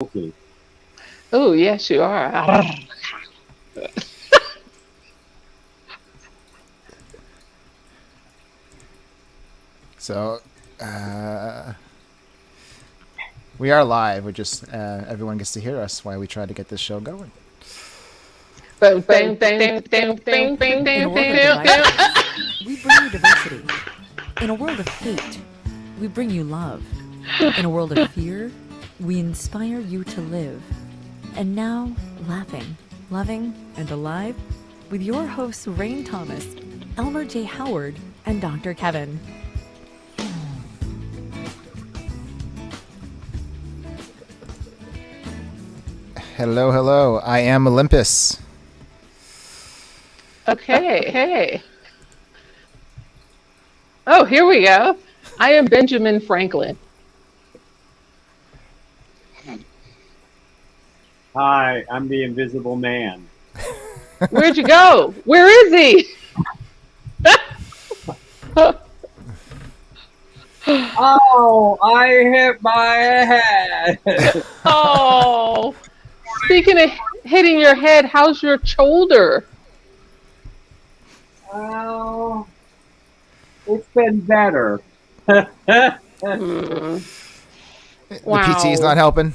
Okay. Oh, yes, you are. So, uh, we are live. We just everyone gets to hear us while we try to get this show going. Boom, bang, bang, bang, bang, bang, In a bang, world of bang, bang. divisiveness, we bring you diversity. In a world of hate, we bring you love. In a world of fear, we inspire you to live. And now, laughing, loving, and alive with your hosts Rain Thomas, Elmer J. Howard, and Dr. Kevin. Hello, hello. I am Olympus. Okay, hey. Oh, here we go. I am Benjamin Franklin. Hi, I'm the Invisible Man. Where'd you go? Where is he? Oh, I hit my head. Oh, speaking of hitting your head, how's your shoulder? Oh, it's been better. Hmm. The Wow. PT is not helping.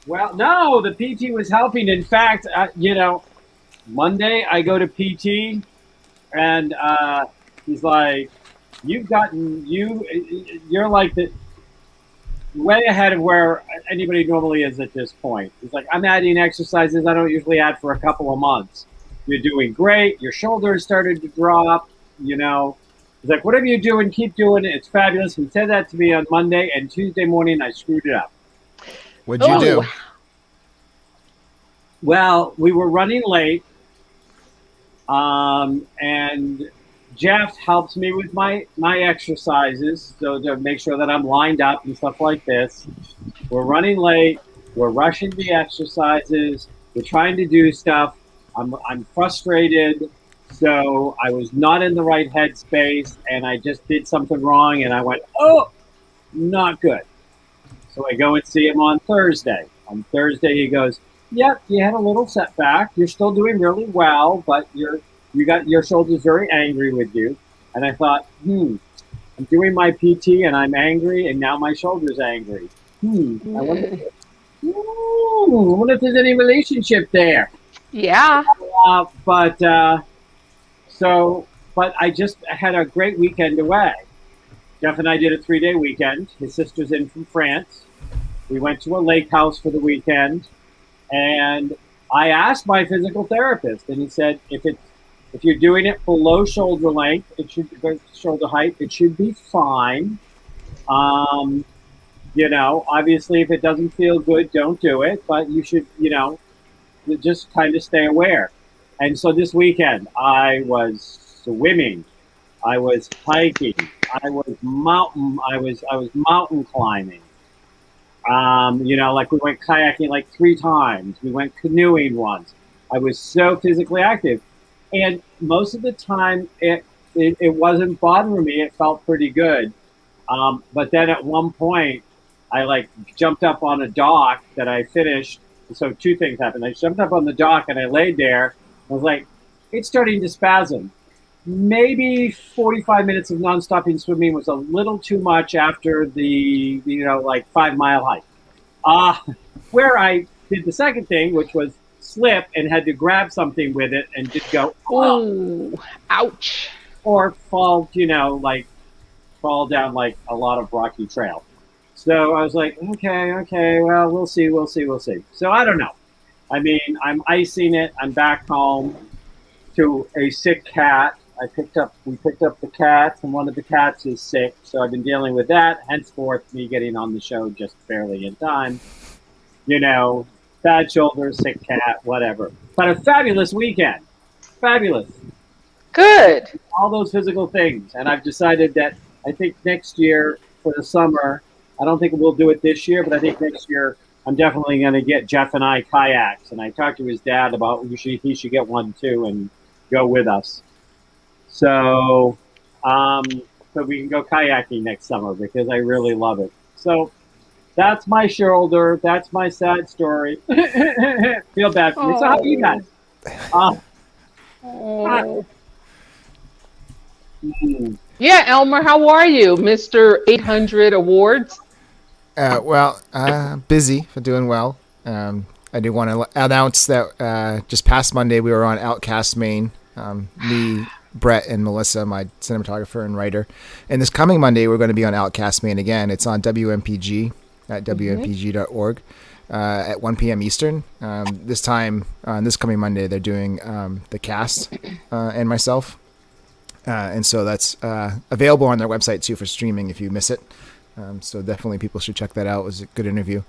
Well, no, the PT was helping. In fact, Monday I go to PT, and he's like, you're like the way ahead of where anybody normally is at this point. He's like, I'm adding exercises I don't usually add for a couple of months. You're doing great. Your shoulders started to drop. He's like, whatever you're doing, keep doing it. It's fabulous. He said that to me on Monday, and Tuesday morning I screwed it up. What'd you do? Well, we were running late, and Jeff helps me with my exercises, so to make sure that I'm lined up and stuff like this. We're running late. We're rushing the exercises. We're trying to do stuff. I'm frustrated, so I was not in the right headspace, and I just did something wrong, and I went, oh, not good. So I go and see him on Thursday. On Thursday, he goes, yep, you had a little setback. You're still doing really well, but you got your shoulders very angry with you. And I thought, I'm doing my PT and I'm angry, and now my shoulder's angry. I wonder if there's any relationship there. Yeah. But I just had a great weekend away. Jeff and I did a 3-day weekend. His sister's in from France. We went to a lake house for the weekend, and I asked my physical therapist, and he said if you're doing it below shoulder length, shoulder height, it should be fine. Obviously, if it doesn't feel good, don't do it. But you should, just kind of stay aware. And so this weekend, I was swimming, I was hiking, I was mountain climbing. Like we went kayaking like 3 times. We went canoeing once. I was so physically active, and most of the time it wasn't bothering me. It felt pretty good. But then at one point, I like jumped up on a dock that I finished. So 2 things happened. I jumped up on the dock and I laid there. I was like, it's starting to spasm. Maybe 45 minutes of non-stopping swimming was a little too much after the 5-mile hike. Where I did the second thing, which was slip and had to grab something with it and just go, Ooh, ouch. or fall down like a lot of rocky trail. So I was like, okay, well, we'll see. So I don't know. I mean, I'm icing it. I'm back home to a sick cat. We picked up the cats, and one of the cats is sick. So I've been dealing with that. Henceforth, me getting on the show just barely in time. Bad shoulder, sick cat, whatever. But a fabulous weekend. Fabulous. Good. All those physical things. And I've decided that I think next year for the summer, I don't think we'll do it this year, but I think next year I'm definitely going to get Jeff and I kayaks. And I talked to his dad about he should get one too and go with us. So we can go kayaking next summer because I really love it. So That's my shoulder. That's my sad story. Feel bad for me. So how are you guys? Oh. Mm. Yeah, Elmer, how are you, Mr. 800 Awards? Busy, but doing well. I do want to announce that just past Monday we were on Outcast Maine. Me, Brett, and Melissa, my cinematographer and writer. And this coming Monday we're going to be on Outcast Maine again. It's on WMPG at WMPG.org at 1 p.m. Eastern. This time, this coming Monday, they're doing the cast and myself. And so that's available on their website too for streaming if you miss it. So definitely people should check that out. It was a good interview.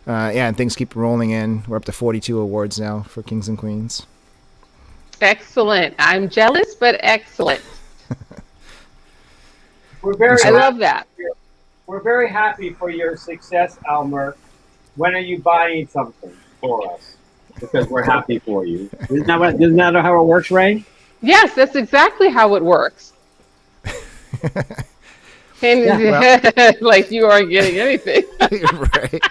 And things keep rolling in. We're up to 42 awards now for Kings and Queens. Excellent. I'm jealous, but excellent. I love that. We're very happy for your success, Elmer. When are you buying something for us? Because we're happy for you. Isn't that how it works, Rain? Yes, that's exactly how it works. And like you aren't getting anything. Right.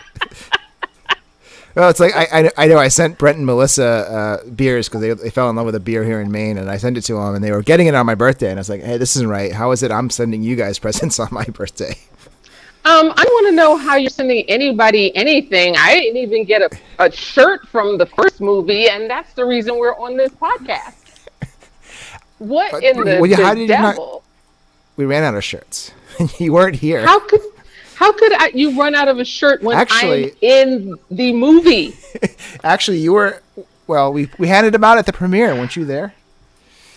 Well, it's like I know I sent Brent and Melissa beers because they fell in love with a beer here in Maine, and I sent it to them, and they were getting it on my birthday, and I was like, hey, this isn't right. How is it I'm sending you guys presents on my birthday? I want to know how you're sending anybody anything. I didn't even get a shirt from the first movie, and that's the reason we're on this podcast. What in the devil? We ran out of shirts. You weren't here. How could you run out of a shirt when I'm in the movie? Actually, you were. Well, we handed them out at the premiere. Weren't you there?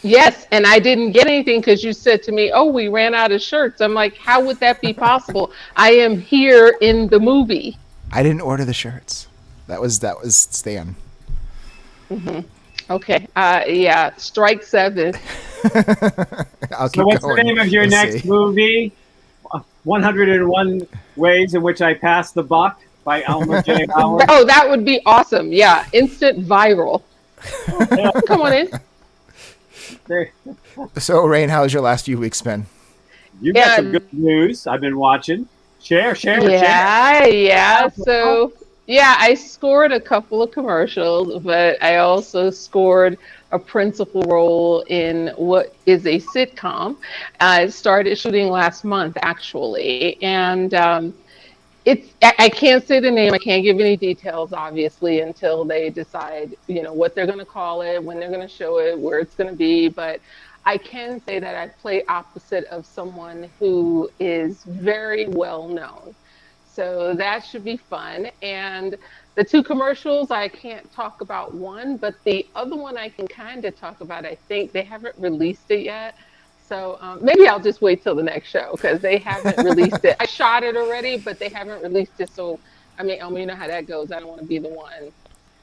Yes, and I didn't get anything because you said to me, "Oh, we ran out of shirts." I'm like, "How would that be possible? I am here in the movie." I didn't order the shirts. That was Stan. Mm-hmm. Okay. Yeah. Strike 7. So what's the name of your next movie? 101 Ways in Which I Passed the Buck by Elmer J. Howard. Oh, that would be awesome. Yeah. Instant viral. Come on in. So, Rain, how's your last few weeks been? You got some good news. I've been watching. Share. Yeah. So, yeah, I scored a couple of commercials, but I also scored a principal role in what is a sitcom. I started shooting last month, actually, and I can't say the name. I can't give any details, obviously, until they decide, what they're going to call it, when they're going to show it, where it's going to be. But I can say that I play opposite of someone who is very well known. So that should be fun. And the 2 commercials, I can't talk about one, but the other one I can kind of talk about. I think they haven't released it yet. So maybe I'll just wait till the next show because they haven't released it. I shot it already, but they haven't released it. So, you know how that goes. I don't want to be the one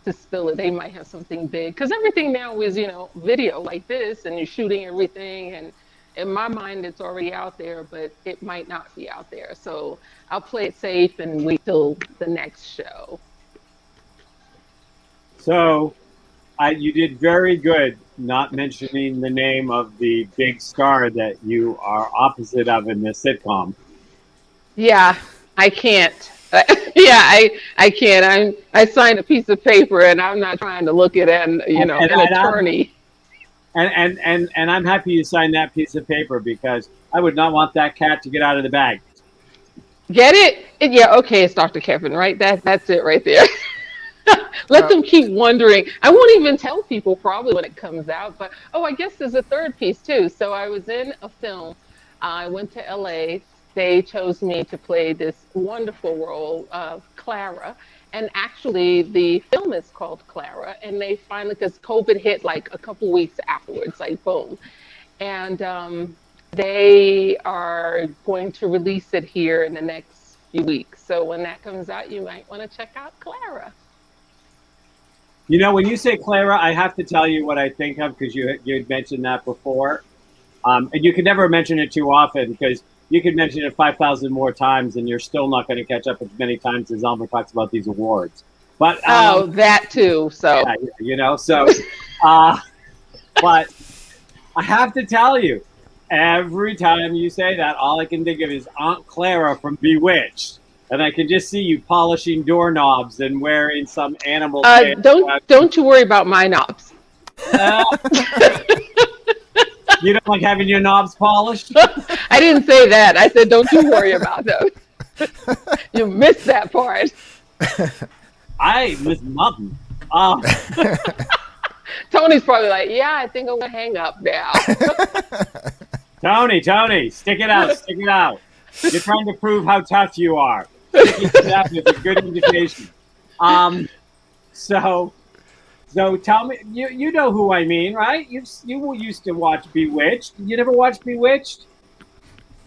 to spill it. They might have something big because everything now is, video like this and you're shooting everything. And in my mind, it's already out there, but it might not be out there. So I'll play it safe and wait till the next show. So you did very good not mentioning the name of the big star that you are opposite of in this sitcom. Yeah, I can't. I can't. I signed a piece of paper and I'm not trying to look at an attorney. And I'm happy you signed that piece of paper because I would not want that cat to get out of the bag. Get it? Yeah, okay, it's Dr. Kevin, right? That's it right there. Let them keep wondering. I won't even tell people probably when it comes out, but I guess there's a third piece too. So I was in a film. I went to LA. They chose me to play this wonderful role of Clara. And actually the film is called Clara. And they finally, because COVID hit like a couple weeks afterwards, like boom. And they are going to release it here in the next few weeks. So when that comes out, you might want to check out Clara. When you say Clara, I have to tell you what I think of because you had mentioned that before. And you can never mention it too often because you could mention it 5,000 more times and you're still not going to catch up as many times as Elmer talks about these awards. But that too. So but I have to tell you, every time you say that, all I can think of is Aunt Clara from Bewitched. And I can just see you polishing doorknobs and wearing some animal tail. Don't you worry about my knobs. You don't like having your knobs polished? I didn't say that. I said don't you worry about those. You missed that part. I miss nothing. Tony's probably like, yeah, I think I'm gonna hang up now. Tony, stick it out, stick it out. You're trying to prove how tough you are. Sticking it out is a good indication. So tell me, you know who I mean, right? You used to watch Bewitched. You never watched Bewitched?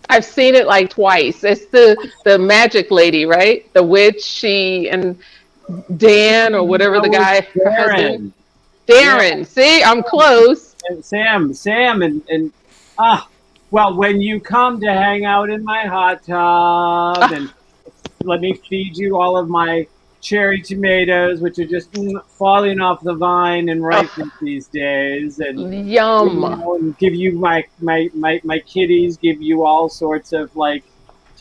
I've seen it like twice. It's the magic lady, right? The witch, she and Dan or whatever the guy. Darren. Darren. Yeah. See, I'm close. And Sam, and well, when you come to hang out in my hot tub and let me feed you all of my cherry tomatoes, which are just falling off the vine and ripeness these days, and yum. And give you my kitties, give you all sorts of like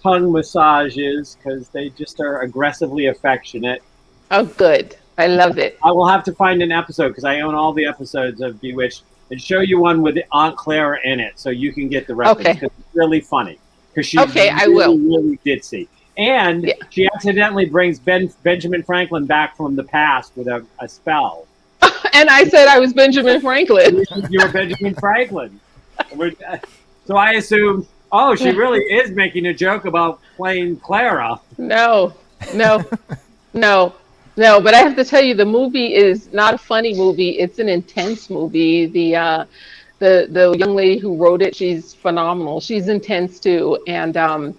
tongue massages because they just are aggressively affectionate. Oh, good. I love it. I will have to find an episode because I own all the episodes of Bewitched and show you one with Aunt Clara in it so you can get the reference. Okay. It's really funny because she's I will. really ditzy. And she accidentally brings Benjamin Franklin back from the past with a spell. And I said I was Benjamin Franklin. You were Benjamin Franklin. So I assumed, she really is making a joke about playing Clara. No. But I have to tell you, the movie is not a funny movie. It's an intense movie. The young lady who wrote it, she's phenomenal. She's intense too. And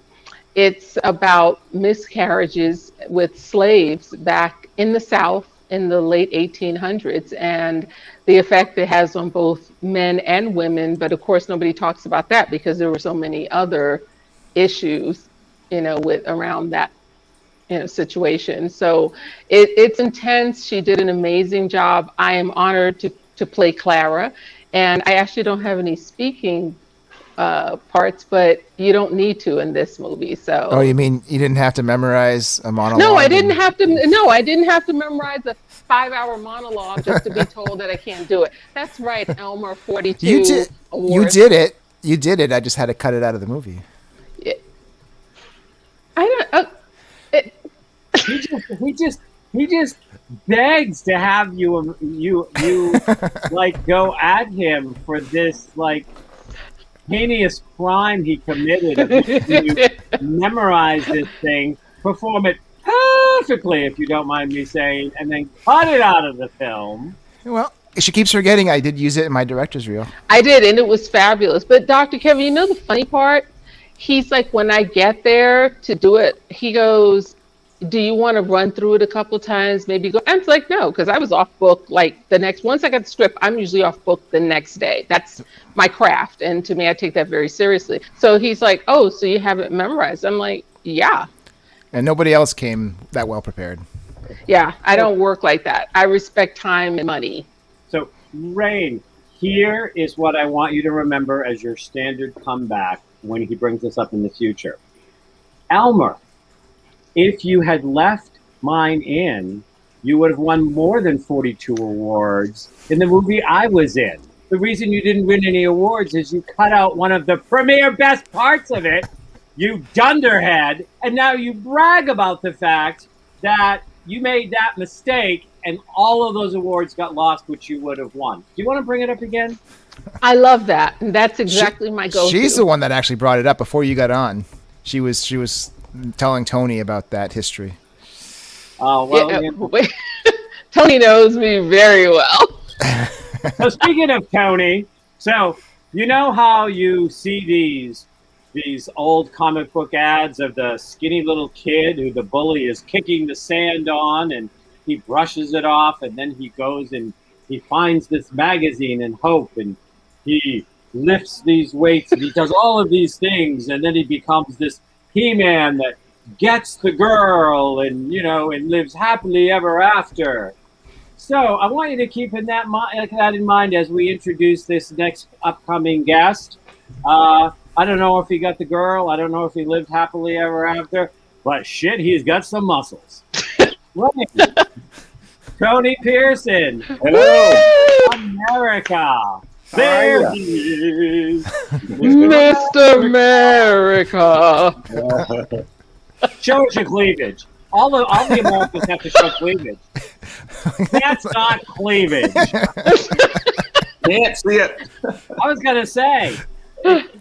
it's about miscarriages with slaves back in the South in the late 1800s and the effect it has on both men and women. But of course, nobody talks about that because there were so many other issues, with around that, situation. So it's intense. She did an amazing job. I am honored to play Clara. And I actually don't have any speaking parts, but you don't need to in this movie. So. Oh, you mean you didn't have to memorize a monologue? No, I didn't have to. No, I didn't have to memorize a 5-hour monologue just to be told that I can't do it. That's right, Elmer 42. You did. Award. You did it. You did it. I just had to cut it out of the movie. Yeah. I don't. He just begs to have you like go at him for this like heinous crime he committed. You memorize this thing, perform it perfectly, if you don't mind me saying, and then cut it out of the film. Well, she keeps forgetting I did use it in my director's reel. I did, and it was fabulous. But Dr. Kevin, the funny part? He's like, when I get there to do it, he goes, do you want to run through it a couple times? Maybe go. And it's like, no, because I was off book like the next. Once I got the script, I'm usually off book the next day. That's my craft, and to me, I take that very seriously. So he's like, oh, so you have it memorized? I'm like, yeah. And nobody else came that well prepared. Yeah, I don't work like that. I respect time and money. So, Rain, here is what I want you to remember as your standard comeback when he brings this up in the future. Elmer, if you had left mine in, you would have won more than 42 awards in the movie I was in. The reason you didn't win any awards is you cut out one of the premier best parts of it, you dunderhead, and now you brag about the fact that you made that mistake and all of those awards got lost, which you would have won. Do you want to bring it up again? I love that. And that's exactly my go-to. She's the one that actually brought it up before you got on. She was telling Tony about that history. Oh, well. Yeah, Tony knows me very well. So speaking of Tony, so you know how you see these old comic book ads of the skinny little kid who the bully is kicking the sand on and he brushes it off and then he goes and he finds this magazine and hope and he lifts these weights and he does all of these things and then he becomes this He-Man that gets the girl and and lives happily ever after. So I want you to keep that in mind as we introduce this next upcoming guest. I don't know if he got the girl. I don't know if he lived happily ever after. but shit, he's got some muscles. Right. Tony Pearson, Hello. America. There he is. Mr. America. Show us your cleavage. All the Americans have to show cleavage. That's not cleavage. Can't see it. I was gonna say,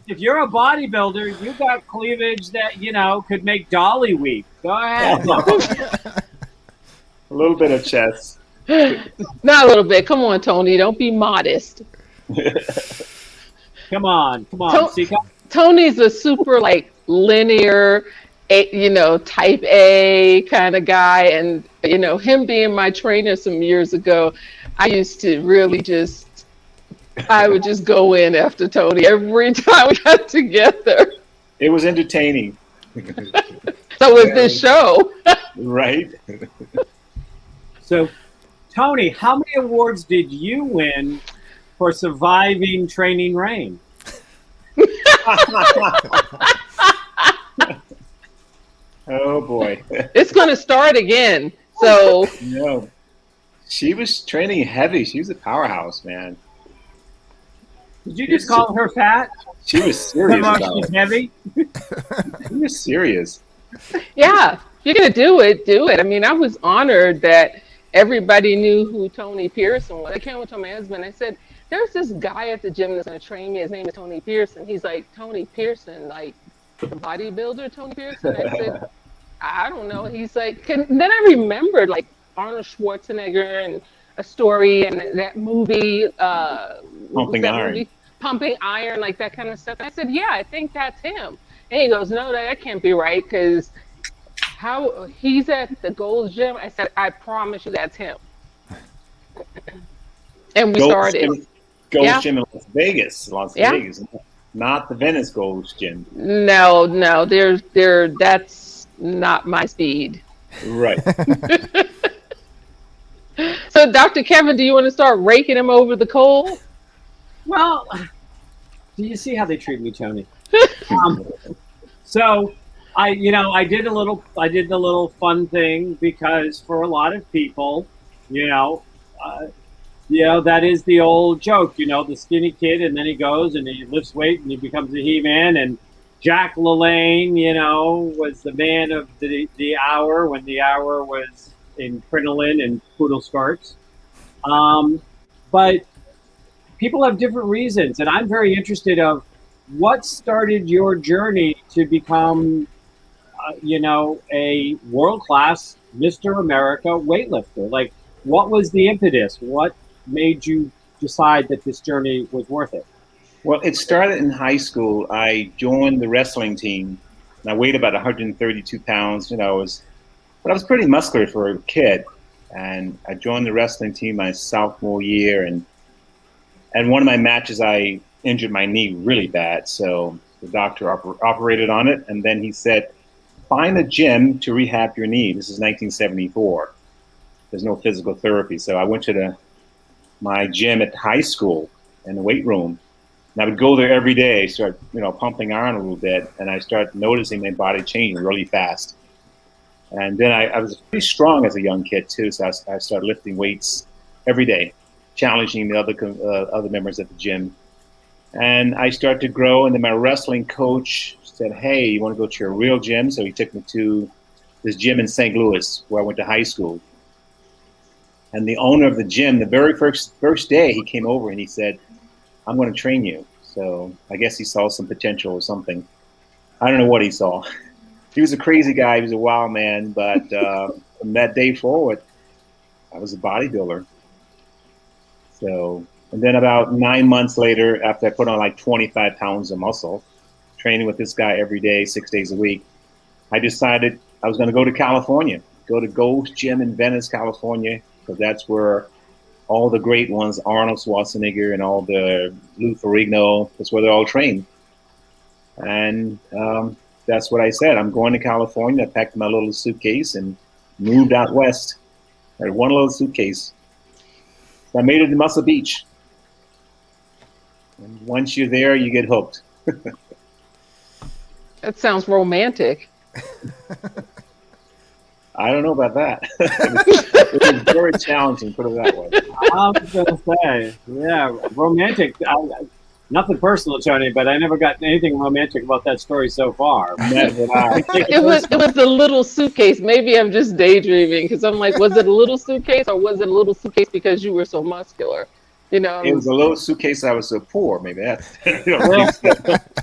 if you're a bodybuilder, you got cleavage that could make Dolly weep. Go ahead. A little bit of chest. Not a little bit. Come on, Tony. Don't be modest. Come on. See, Tony's a super linear, type A kind of guy, and him being my trainer some years ago, I used to really I would just go in after Tony every time we got together. It was entertaining. So was this show. Right. So, Tony, how many awards did you win for surviving training rain? Oh boy. It's going to start again. So No. She was training heavy. She was a powerhouse, man. Did you just call her fat? She was serious How about much she's it. heavy? She was serious. yeah, if you're going to do it, do it. I mean, I was honored that everybody knew who Tony Pearson was. I came to my husband. I said, there's this guy at the gym that's going to train me. His name is Tony Pearson. He's like, Tony Pearson, like the bodybuilder Tony Pearson? I said, I don't know. He's like, then I remembered like Arnold Schwarzenegger and a story and that movie. Pumping Iron. Pumping Iron, like that kind of stuff. And I said, yeah, I think that's him. And he goes, no, that can't be right because how he's at the Gold's Gym. I said, I promise you that's him. And we started. Gold's Gym in Las Vegas, not the Venice Gold's Gym. No, that's not my speed. Right. So, Dr. Kevin, do you want to start raking him over the coal? Well, do you see how they treat me, Tony? So, I did the little fun thing because for a lot of people, that is the old joke, the skinny kid, and then he goes and he lifts weight and he becomes a He-Man. And Jack LaLanne, was the man of the hour when the hour was in crinoline and poodle skirts. But people have different reasons, and I'm very interested of what started your journey to become, a world-class Mr. America weightlifter. Like, what was the impetus? What made you decide that this journey was worth it? Well, it started in high school. I joined the wrestling team, and I weighed about 132 pounds. But I was pretty muscular for a kid. And I joined the wrestling team my sophomore year, and one of my matches, I injured my knee really bad. So the doctor operated on it, and then he said, find a gym to rehab your knee. This is 1974. There's no physical therapy. So I went to my gym at high school in the weight room. And I would go there every day, start, pumping iron a little bit, and I started noticing my body changing really fast. And then I was pretty strong as a young kid too, so I started lifting weights every day, challenging the other members at the gym. And I started to grow, and then my wrestling coach said, hey, you want to go to your real gym? So he took me to this gym in St. Louis where I went to high school. And the owner of the gym, the very first day, he came over and he said, I'm going to train you. So I guess he saw some potential or something. I don't know what he saw. He was a crazy guy. He was a wild man. But from that day forward, I was a bodybuilder. So, and then about 9 months later, after I put on like 25 pounds of muscle, training with this guy every day, 6 days a week, I decided I was going to go to California, go to Gold's Gym in Venice, California, because that's where all the great ones, Arnold Schwarzenegger and all the Lou Ferrigno, that's where they're all trained. And that's what I said. I'm going to California. I packed my little suitcase and moved out west. I had one little suitcase. So I made it to Muscle Beach. And once you're there, you get hooked. That sounds romantic. I don't know about that. It was very challenging, put it that way. I was gonna say, yeah, romantic. Nothing personal, Tony, but I never got anything romantic about that story so far. Never I. It was a little suitcase. Maybe I'm just daydreaming because I'm like, was it a little suitcase or was it a little suitcase because you were so muscular? You know, It was a little suitcase. I was so poor. Maybe that's.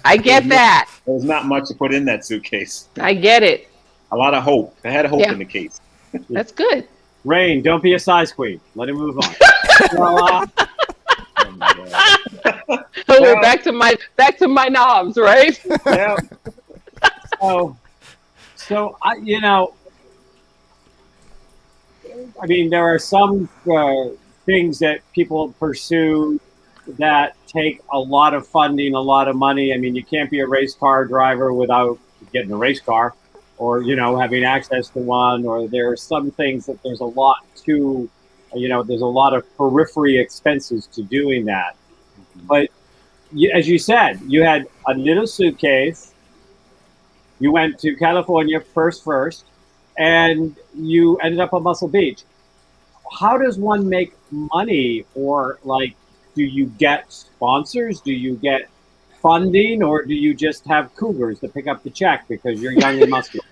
I get that. There was not much to put in that suitcase. I get it. A lot of hope. I had hope Yeah. in the case. That's good. Rain, don't be a size queen. Let him move on. Well, Oh my God. So we're back to my knobs, right? Yeah. so I, I mean, there are some things that people pursue that take a lot of funding, a lot of money. I mean, you can't be a race car driver without getting a race car, or having access to one. Or there are some things that there's a lot to, there's a lot of periphery expenses to doing that. But as you said, you had a little suitcase. You went to California first, and you ended up on Muscle Beach. How does one make money, or do you get sponsors? Do you get funding, or do you just have cougars to pick up the check because you're young and muscular?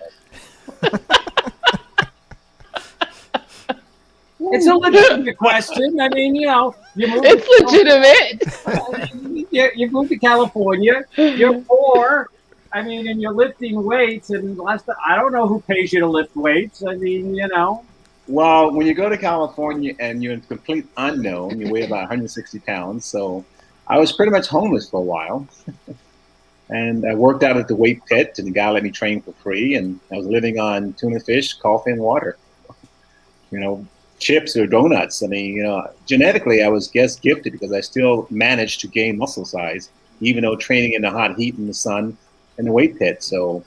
It's a legitimate question. I mean, you move It's legitimate. you moved to California. You're poor. I mean, and you're lifting weights. And I don't know who pays you to lift weights. I mean, Well, when you go to California and you're in complete unknown, you weigh about 160 pounds. So I was pretty much homeless for a while. And I worked out at the weight pit, and the guy let me train for free. And I was living on tuna fish, coffee, and water. Chips or donuts. I mean, genetically, I was gifted because I still managed to gain muscle size, even though training in the hot heat in the sun in the weight pit. So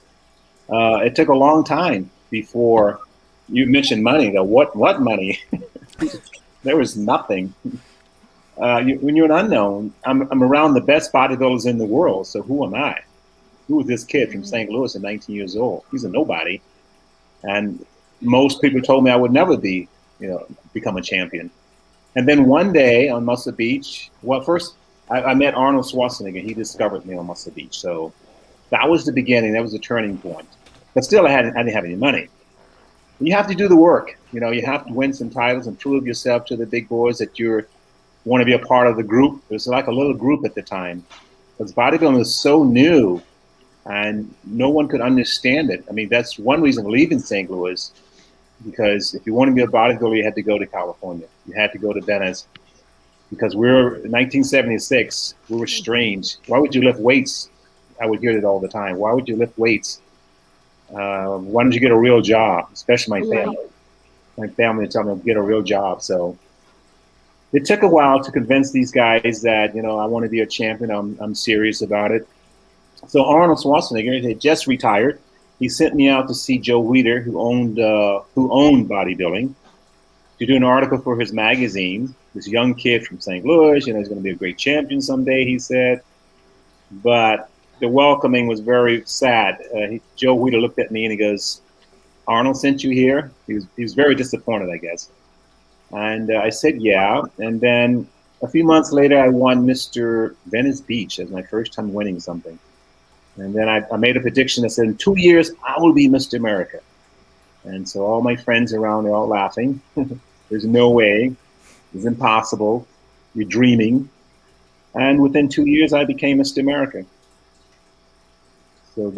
it took a long time before you mentioned money. What money? There was nothing. When you're an unknown, I'm around the best bodybuilders in the world. So who am I? Who is this kid from St. Louis at 19 years old? He's a nobody. And most people told me I would never become a champion. And then one day on Muscle Beach, well, first I met Arnold Schwarzenegger. He discovered me on Muscle Beach. So that was the beginning. That was the turning point. But still, I didn't have any money. You have to do the work. You have to win some titles and prove yourself to the big boys that you want to be a part of the group. It was like a little group at the time, because bodybuilding was so new and no one could understand it. I mean, that's one reason for leaving St. Louis, because if you want to be a bodybuilder, you had to go to California. You had to go to Venice, because in 1976, we were strange. Why would you lift weights? I would hear that all the time. Why would you lift weights? Why don't you get a real job? Especially my family. My family would tell me to get a real job. So it took a while to convince these guys that, I want to be a champion. I'm serious about it. So Arnold Schwarzenegger had just retired. He sent me out to see Joe Weider, who owned bodybuilding, to do an article for his magazine. This young kid from St. Louis, he's going to be a great champion someday, he said. But the welcoming was very sad. Joe Weider looked at me and he goes, "Arnold sent you here?" He was very disappointed, I guess. And I said, yeah. And then a few months later, I won Mr. Venice Beach as my first time winning something. And then I made a prediction that said, in 2 years, I will be Mr. America. And so all my friends around are all laughing. There's no way. It's impossible. You're dreaming. And within 2 years, I became Mr. America. So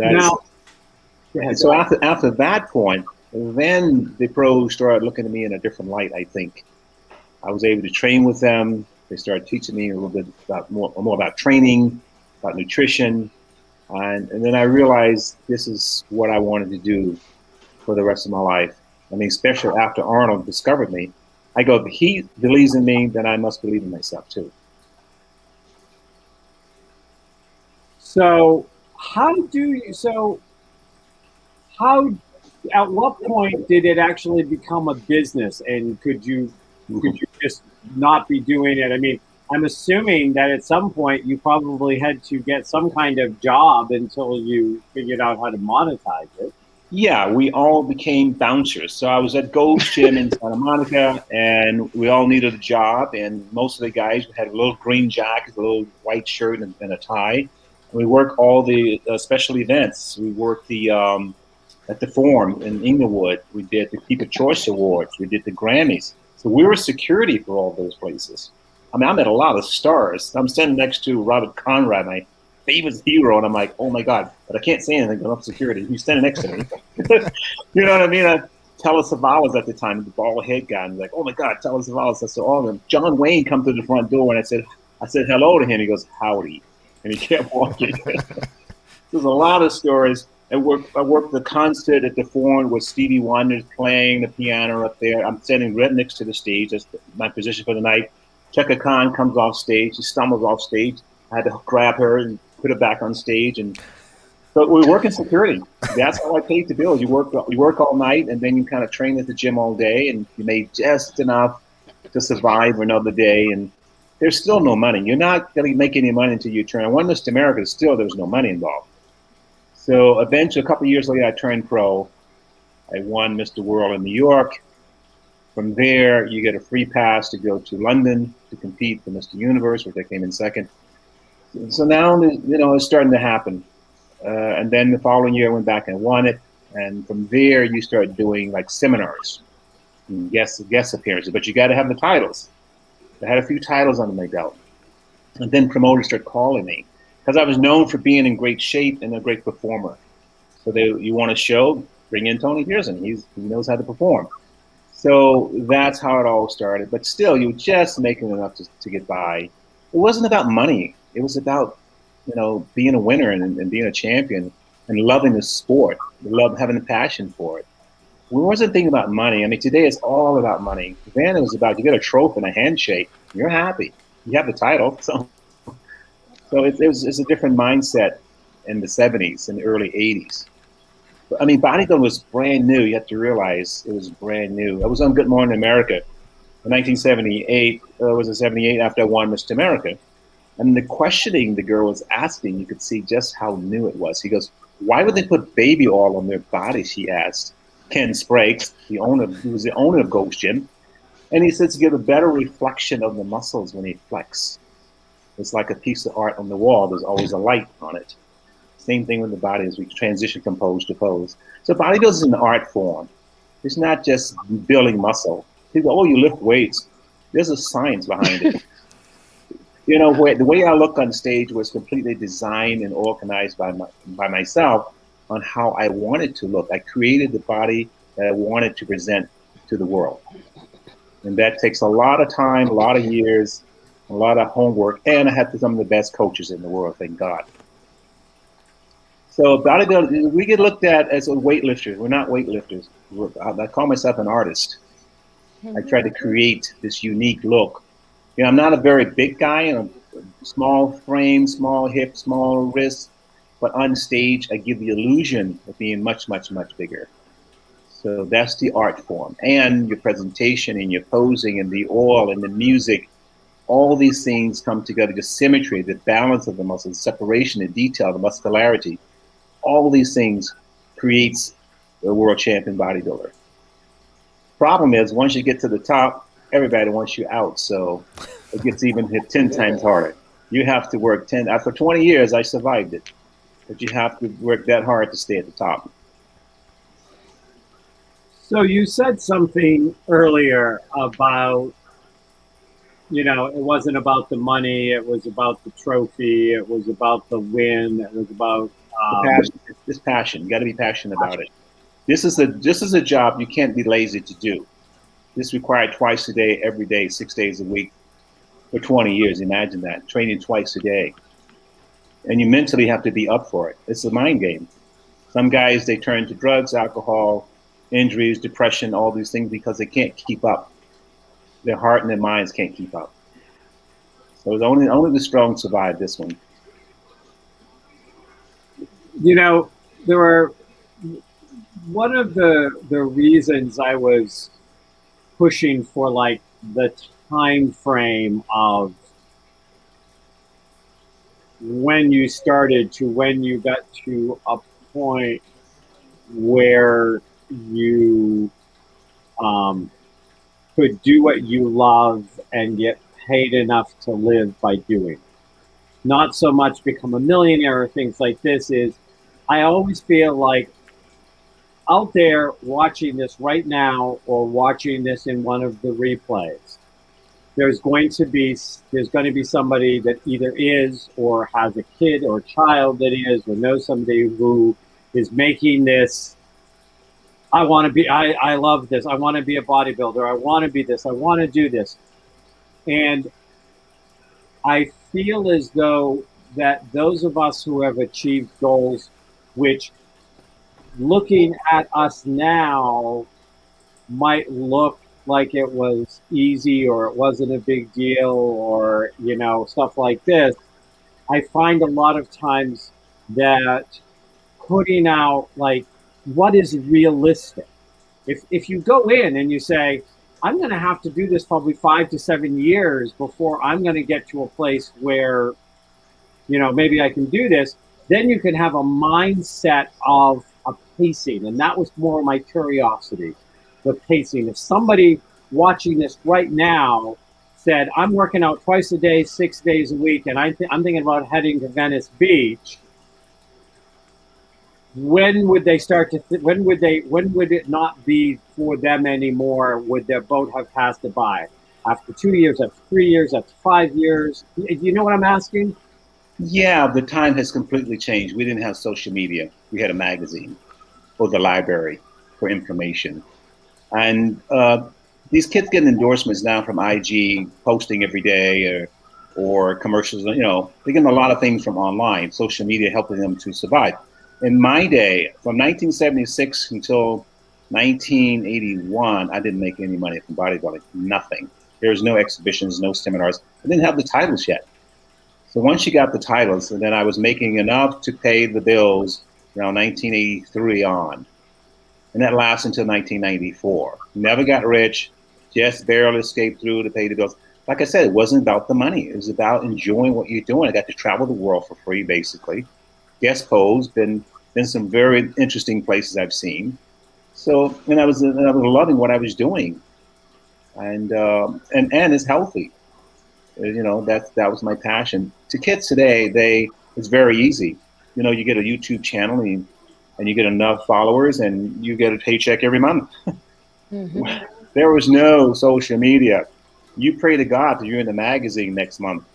after that point, then the pros started looking at me in a different light, I think. I was able to train with them. They started teaching me a little bit more about training, about nutrition. And then I realized this is what I wanted to do for the rest of my life. I mean, especially after Arnold discovered me, I go, if he believes in me, then I must believe in myself too. So at what point did it actually become a business, and could you just not be doing it? I mean, I'm assuming that at some point you probably had to get some kind of job until you figured out how to monetize it. Yeah, we all became bouncers. So I was at Gold's Gym in Santa Monica, and we all needed a job. And most of the guys had a little green jacket, a little white shirt, and a tie. And we worked all the special events. We worked the at the Forum in Inglewood. We did the Keeper Choice Awards. We did the Grammys. So we were security for all those places. I mean, I met a lot of stars. I'm standing next to Robert Conrad, my favorite hero, and I'm like, oh my God, but I can't say anything because I'm security. He's standing next to me. You know what I mean? Telus Savalas at the time, the bald head guy, and like, oh my God, Telus Savalas. I said, all of them. John Wayne come to the front door, and I said hello to him. He goes, howdy, and he kept walking. There's a lot of stories. I worked the concert at the Forum with Stevie Wonder playing the piano up there. I'm standing right next to the stage. That's my position for the night. Chaka Khan comes off stage. She stumbles off stage. I had to grab her and put her back on stage. And so we work in security. That's how I paid the bills. You work all night, and then you kind of train at the gym all day, and you made just enough to survive another day. And there's still no money. You're not going to make any money until you turn. I won Mr. America. Still, there's no money involved. So eventually, a couple of years later, I turned pro. I won Mr. World in New York. From there, you get a free pass to go to London to compete for Mr. Universe, which I came in second. So now, it's starting to happen. And then the following year, I went back and won it. And from there, you start doing like seminars, and guest appearances. But you got to have the titles. I had a few titles under my belt. And then promoters started calling me, because I was known for being in great shape and a great performer. So you want a show, bring in Tony Pearson. He knows how to perform. So that's how it all started. But still, you were just making enough to get by. It wasn't about money. It was about, being a winner and being a champion and loving the sport, having a passion for it. We wasn't thinking about money. I mean, today it's all about money. Then it was about, you get a trophy and a handshake, you're happy. You have the title. So it's a different mindset in the 70s and the early 80s. I mean, bodybuilding was brand new. You have to realize it was brand new. I was on Good Morning America in 1978. Was in 78 after I won Mr. America. And the questioning the girl was asking, you could see just how new it was. He goes, why would they put baby oil on their body, she asked. Ken Sprague, who was the owner of Gold's Gym. And he said to give a better reflection of the muscles when he flex. It's like a piece of art on the wall. There's always a light on it. Same thing with the body as we transition from pose to pose. So bodybuilding is an art form. It's not just building muscle. People go, oh, you lift weights. There's a science behind it. The way I look on stage was completely designed and organized by myself on how I wanted to look. I created the body that I wanted to present to the world. And that takes a lot of time, a lot of years, a lot of homework, and I had some of the best coaches in the world, thank God. So bodybuilding, we get looked at as weightlifters. We're not weightlifters. I call myself an artist. I try to create this unique look. I'm not a very big guy, and a small frame, small hips, small wrists, but on stage, I give the illusion of being much, much, much bigger. So that's the art form. And your presentation and your posing and the oil and the music, all these things come together, the symmetry, the balance of the muscles, the separation, the detail, the muscularity. All these things creates a world champion bodybuilder. Problem is, once you get to the top, everybody wants you out. So it gets even hit 10 times harder. You have to work 10. After 20 years, I survived it. But you have to work that hard to stay at the top. So you said something earlier about, it wasn't about the money. It was about the trophy. It was about the win. It was about this passion. You got to be passionate about it. This is a job you can't be lazy to do. This required twice a day, every day, 6 days a week for 20 years. Imagine that, training twice a day. And you mentally have to be up for it. It's a mind game. Some guys, they turn to drugs, alcohol, injuries, depression, all these things because they can't keep up. Their heart and their minds can't keep up. So it's only the strong survive this one. There were one of the reasons I was pushing for like the time frame of when you started to when you got to a point where you could do what you love and get paid enough to live by doing. Not so much become a millionaire or things like this. Is I always feel like out there watching this right now or watching this in one of the replays, there's going to be somebody that either is or has a kid or a child that is or knows somebody who is making this. I love this. I want to be a bodybuilder. I want to be this. I want to do this. And I feel as though that those of us who have achieved goals, which looking at us now might look like it was easy or it wasn't a big deal or, stuff like this. I find a lot of times that putting out like what is realistic. If you go in and you say, I'm going to have to do this probably 5 to 7 years before I'm going to get to a place where, maybe I can do this, then you can have a mindset of a pacing. And that was more my curiosity, the pacing. If somebody watching this right now said, I'm working out twice a day, 6 days a week, and I'm thinking about heading to Venice Beach, when would they start to when would it not be for them anymore? Would their boat have passed it by? After 2 years, after 3 years, after 5 years? You know what I'm asking? Yeah, the time has completely changed. We didn't have social media. We had a magazine or the library for information. And these kids get endorsements now from IG, posting every day or commercials. They're getting a lot of things from online, social media helping them to survive. In my day, from 1976 until 1981, I didn't make any money from bodybuilding, nothing. There was no exhibitions, no seminars. I didn't have the titles yet. So once you got the titles, and then I was making enough to pay the bills around 1983 on. And that lasted until 1994. Never got rich, just barely escaped through to pay the bills. Like I said, it wasn't about the money. It was about enjoying what you're doing. I got to travel the world for free, basically. Guest pose, been some very interesting places I've seen. So, and I was loving what I was doing, and it's healthy. That was my passion. To kids today, it's very easy. You get a YouTube channel and you get enough followers and you get a paycheck every month. Mm-hmm. There was no social media. You pray to God that you're in the magazine next month.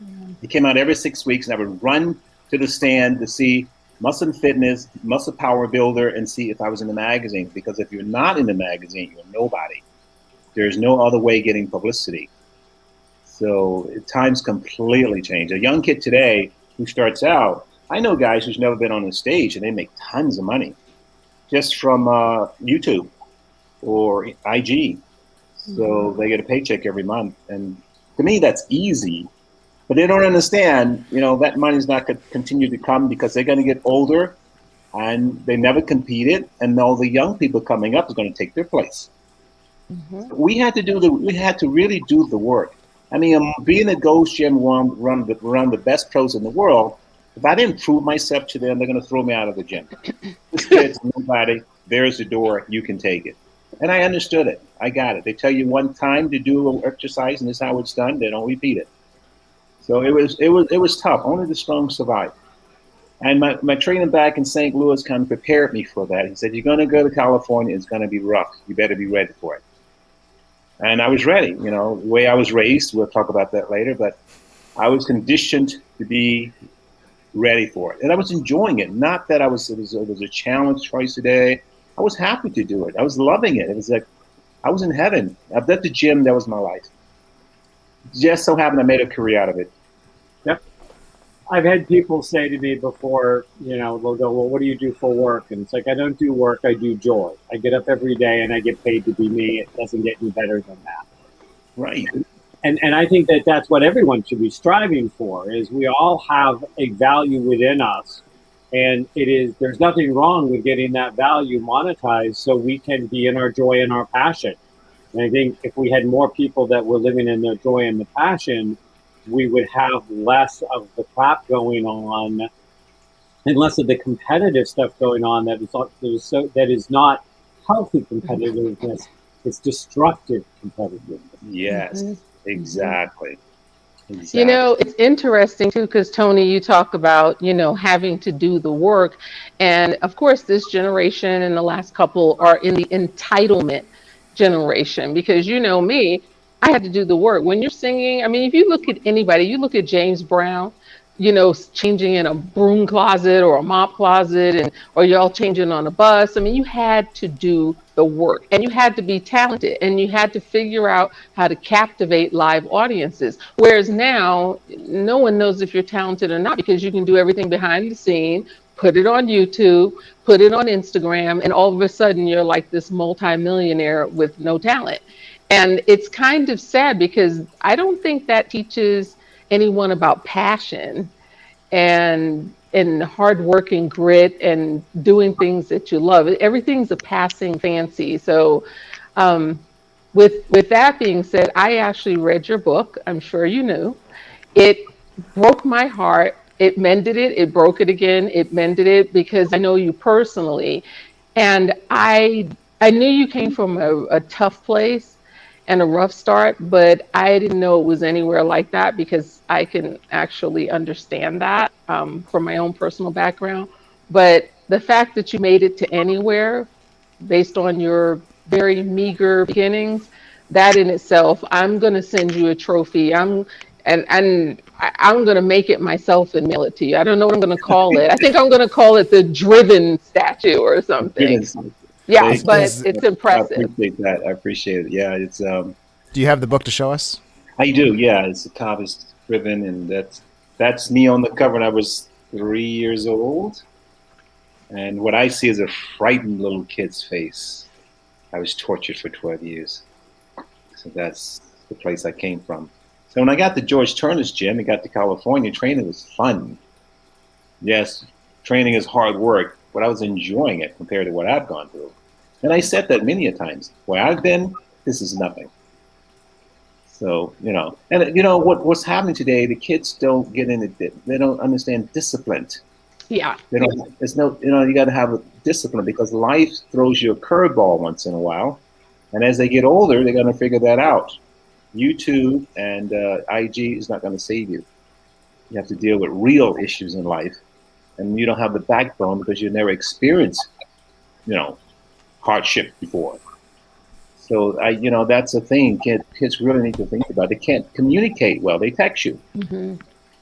Mm-hmm. It came out every 6 weeks, and I would run to the stand to see Muscle Fitness, Muscle Power Builder, and see if I was in the magazine. Because if you're not in the magazine, you're nobody. There's no other way getting publicity. So times completely changed. A young kid today who starts out, I know guys who's never been on a stage and they make tons of money just from YouTube or IG. So they get a paycheck every month. And to me, that's easy. But they don't understand, that money's not going to continue to come because they're going to get older and they never competed. And all the young people coming up are going to take their place. Mm-hmm. We had to really do the work. I mean, being a Ghost Gym run the best pros in the world, if I didn't prove myself to them, they're going to throw me out of the gym. This kid's nobody. There's the door. You can take it. And I understood it. I got it. They tell you one time to do an exercise, and this is how it's done. They don't repeat it. So it was tough. Only the strong survive. And my trainer back in St. Louis kind of prepared me for that. He said, you're going to go to California. It's going to be rough. You better be ready for it. And I was ready. The way I was raised, we'll talk about that later, but I was conditioned to be ready for it. And I was enjoying it. Not that it was a challenge twice a day. I was happy to do it. I was loving it. It was like I was in heaven. At the gym, that was my life. Just so happened I made a career out of it. Yep. I've had people say to me before, they'll go, well, what do you do for work? And it's like, I don't do work, I do joy. I get up every day and I get paid to be me. It doesn't get any better than that. Right. And I think that that's what everyone should be striving for, is we all have a value within us. And there's nothing wrong with getting that value monetized so we can be in our joy and our passion. And I think if we had more people that were living in their joy and the passion, we would have less of the crap going on and less of the competitive stuff going on that is not healthy competitiveness. It's destructive competitiveness. Yes, exactly. You know, it's interesting too, because Tony, you talk about, having to do the work. And of course, this generation and the last couple are in the entitlement generation, because you know me, I had to do the work. When you're singing, I mean, if you look at anybody, you look at James Brown, changing in a broom closet or a mop closet, or y'all changing on a bus. I mean, you had to do the work, and you had to be talented, and you had to figure out how to captivate live audiences. Whereas now, no one knows if you're talented or not, because you can do everything behind the scene, put it on YouTube, put it on Instagram, and all of a sudden you're like this multimillionaire with no talent. And it's kind of sad, because I don't think that teaches anyone about passion and hard work and grit and doing things that you love. Everything's a passing fancy. So with that being said, I actually read your book. I'm sure you knew. It broke my heart. It mended it. It broke it again. It mended it, because I know you personally. And I knew you came from a tough place and a rough start, but I didn't know it was anywhere like that, because I can actually understand that from my own personal background. But the fact that you made it to anywhere based on your very meager beginnings, that in itself, I'm going to send you a trophy. I'm going to make it myself and mail it to you. I don't know what I'm going to call it. I think I'm going to call it the Driven statue or something. Yeah, but it's impressive. I appreciate that. I appreciate it. Yeah, it's. Do you have the book to show us? I do. Yeah, it's a cover Driven, and that's me on the cover when I was 3 years old. And what I see is a frightened little kid's face. I was tortured for 12 years. So that's the place I came from. So when I got to George Turner's gym and got to California, training was fun. Yes, training is hard work, but I was enjoying it compared to what I've gone through. And I said that many a times. Where I've been, this is nothing. So, and what's happening today, the kids don't get in it. They don't understand discipline. Yeah. They don't, you got to have a discipline, because life throws you a curveball once in a while. And as they get older, they're going to figure that out. YouTube and IG is not going to save you. You have to deal with real issues in life. And you don't have the backbone because you never experienced, hardship before. So that's a thing kids really need to think about. They can't communicate well. They text you. Mm-hmm.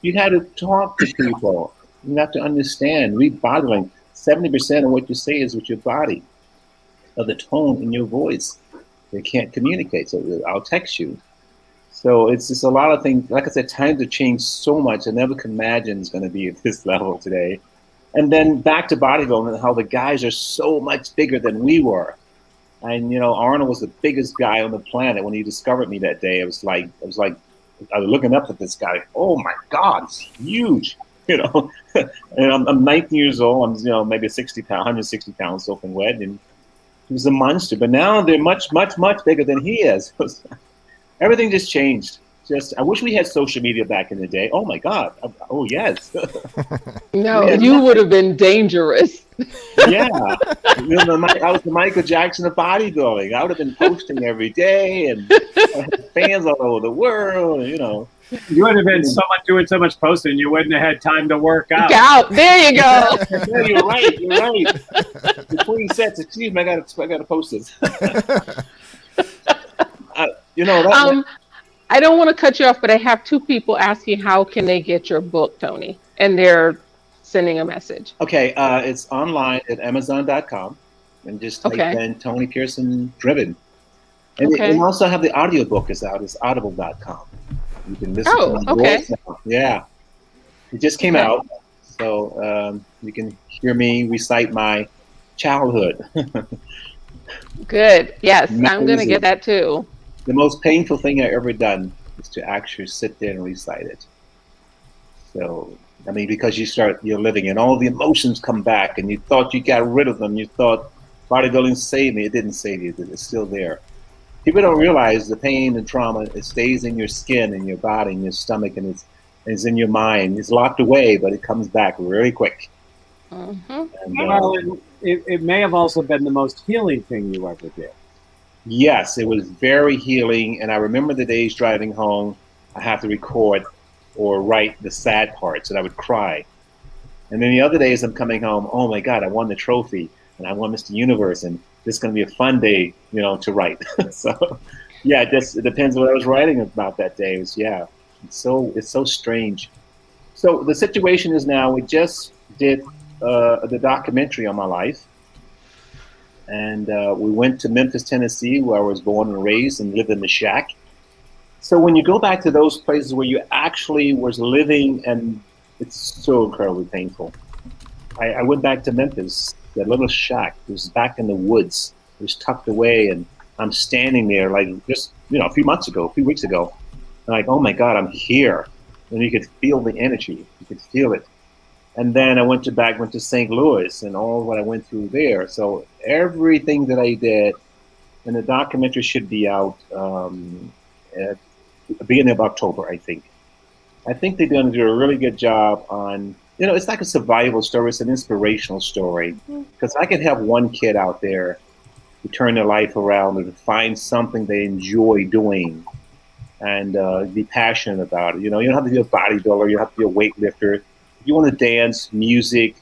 You had to talk to people. You have to understand. Read body language. 70% of what you say is with your body, of the tone in your voice. They can't communicate. So I'll text you. So it's just a lot of things. Like I said, times have changed so much. I never could imagine it's going to be at this level today. And then back to bodybuilding and how the guys are so much bigger than we were. And, Arnold was the biggest guy on the planet. When he discovered me that day, I was looking up at this guy. Oh my God, it's huge, And I'm 19 years old. I'm, maybe 160 pounds soaking wet. And he was a monster. But now they're much, much, much bigger than he is. Everything just changed. I wish we had social media back in the day. Oh my God. Oh yes. No, you would have been dangerous. Yeah. I was the Michael Jackson of bodybuilding. I would have been posting every day, and I had fans all over the world, You would have been doing so much posting, you wouldn't have had time to work out. There you go. Yeah, you're right. Between sets, excuse me, I gotta post this. I don't want to cut you off, but I have two people asking how can they get your book, Tony, and they're sending a message. Okay, it's online at Amazon.com, and just type in Tony Pearson Driven. And we also have the audiobook is out. It's audible.com. You can listen to my voice now. Yeah, it just came out, so you can hear me recite my childhood. Good. Yes, I'm going to get that too. The most painful thing I ever done is to actually sit there and recite it. So, because you're living and all the emotions come back and you thought you got rid of them. You thought bodybuilding saved me. It didn't save you. It's still there. People don't realize the pain and trauma, it stays in your skin, in your body, in your stomach, and it's in your mind. It's locked away, but it comes back very quick. Mm-hmm. And, Well, it may have also been the most healing thing you ever did. yes, it was very healing. And I remember the days driving home, I have to record or write the sad parts, and I would cry. And then the other days I'm coming home, oh my God, I won the trophy and I won Mr. Universe, and this is going to be a fun day, to write. So, yeah, it depends what I was writing about that day. It's so strange. So the situation is now we just did the documentary on my life, and we went to Memphis, Tennessee, where I was born and raised and lived in the shack. So when you go back to those places where you actually was living, and it's so incredibly painful. I went back to Memphis, that little shack. It was back in the woods. It was tucked away, and I'm standing there like just a few weeks ago, and like, oh my God, I'm here. And you could feel the energy. You could feel it. And then I went to St. Louis and all what I went through there. So everything that I did, and the documentary should be out at the beginning of October, I think. I think they're going to do a really good job on, it's like a survival story. It's an inspirational story. Because I can have one kid out there to turn their life around and find something they enjoy doing and be passionate about it. You don't have to be a bodybuilder. You don't have to be a weightlifter. You want to dance, music,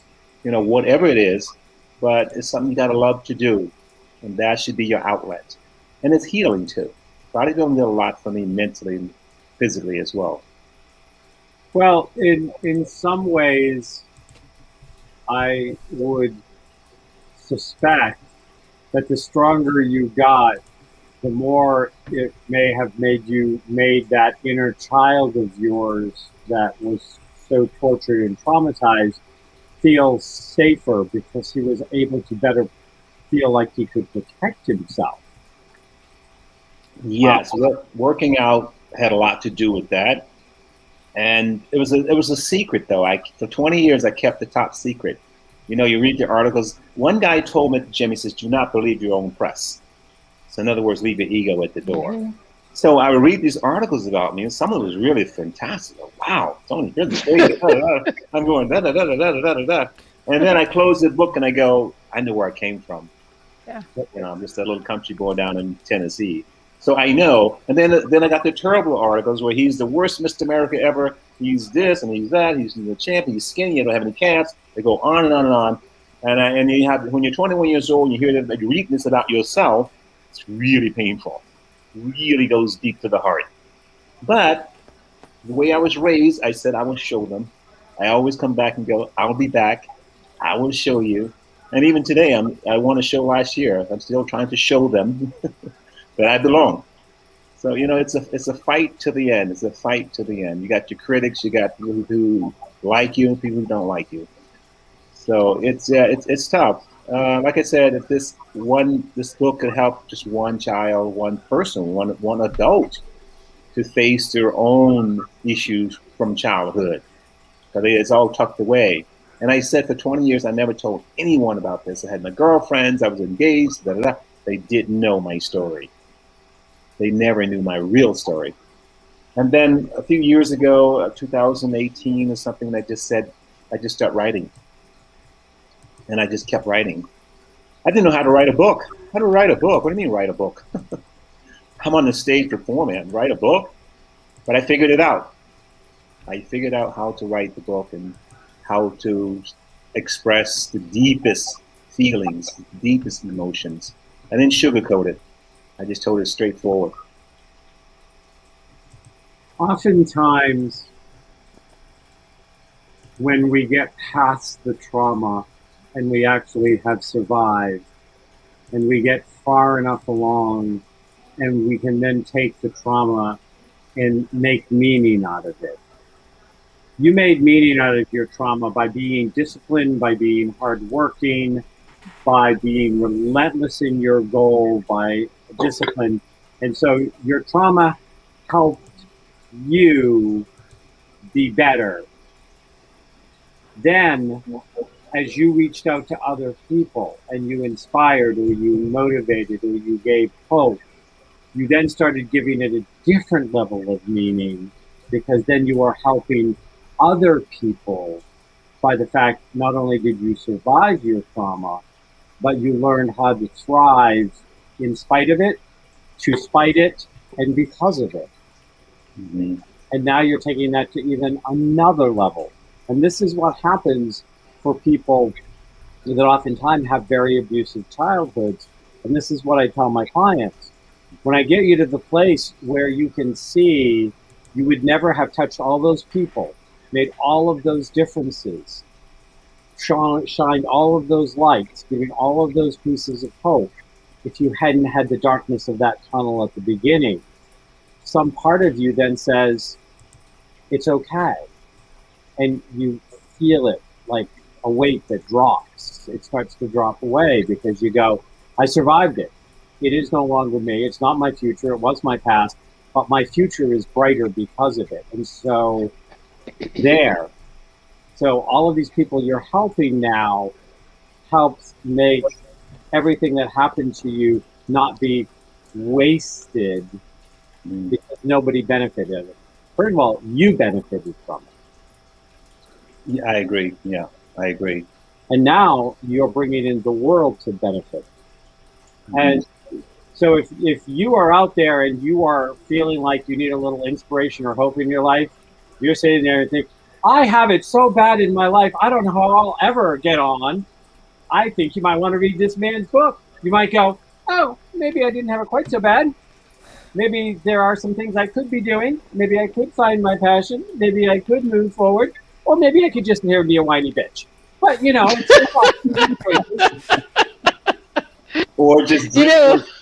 whatever it is, but it's something you got to love to do. And that should be your outlet. And it's healing too. Bodybuilding did a lot for me mentally and physically as well. Well, in some ways, I would suspect that the stronger you got, the more it may have made that inner child of yours that was so tortured and traumatized feel safer, because he was able to better feel like he could protect himself. Yes, working out had a lot to do with that. And it was a secret, though. For 20 years, I kept the top secret. You read the articles. One guy told me at the gym, he says, do not believe your own press. So in other words, leave your ego at the door. Mm-hmm. So I would read these articles about me, and some of it was really fantastic. Wow, Tony Pearson, I'm going da da da da da da da da. And then I close the book and I go, I know where I came from. Yeah. I'm just a little country boy down in Tennessee. So I know. And then I got the terrible articles where he's the worst Mr. America ever. He's this and he's that. He's the champ. He's skinny. He don't have any calves. They go on and on and on. And you have, when you're 21 years old and you hear that you read this about yourself, it's really painful. Really goes deep to the heart. But the way I was raised, I said I will show them. I always come back and go, I'll be back. I will show you. And even today, I won a show last year. I'm still trying to show them that I belong. So, it's a fight to the end. It's a fight to the end. You got your critics, you got people who like you and people who don't like you. So it's tough. Like I said, if this book could help just one child, one person, one adult to face their own issues from childhood, because it's all tucked away. And I said for 20 years, I never told anyone about this. I had my girlfriends, I was engaged, blah, blah, blah. They didn't know my story. They never knew my real story. And then a few years ago, 2018 or something, I just started writing. And I just kept writing. I didn't know how to write a book. How to write a book? What do you mean write a book? I'm on the stage performing and write a book? But I figured it out. I figured out how to write the book and how to express the deepest feelings, the deepest emotions. I didn't sugarcoat it. I just told it straightforward. Oftentimes, when we get past the trauma and we actually have survived, and we get far enough along, and we can then take the trauma and make meaning out of it. You made meaning out of your trauma by being disciplined, by being hardworking, by being relentless in your goal, by discipline. And so your trauma helped you be better. Then, as you reached out to other people and you inspired or you motivated or you gave hope, you then started giving it a different level of meaning, because then you are helping other people by the fact not only did you survive your trauma, but you learned how to thrive in spite of it, to spite it, and because of it. Mm-hmm. And now you're taking that to even another level. And this is what happens for people that oftentimes have very abusive childhoods. And this is what I tell my clients. When I get you to the place where you can see you would never have touched all those people, made all of those differences, shined all of those lights, giving all of those pieces of hope, if you hadn't had the darkness of that tunnel at the beginning, some part of you then says, it's okay. And you feel it like a weight that drops. It starts to drop away because you go, I survived it. It is no longer me. It's not my future. It was my past, but my future is brighter because of it. And so there. So all of these people you're helping now helps make everything that happened to you not be wasted because nobody benefited of it. First of all, you benefited from it. Yeah, I agree. Yeah, I agree. And now you're bringing in the world to benefit. Mm-hmm. And so if you are out there and you are feeling like you need a little inspiration or hope in your life, you're sitting there and think, I have it so bad in my life, I don't know how I'll ever get on. I think you might want to read this man's book. You might go, oh, maybe I didn't have it quite so bad. Maybe there are some things I could be doing. Maybe I could find my passion. Maybe I could move forward. Or maybe I could just hear be a whiny bitch. But, you know, it's or just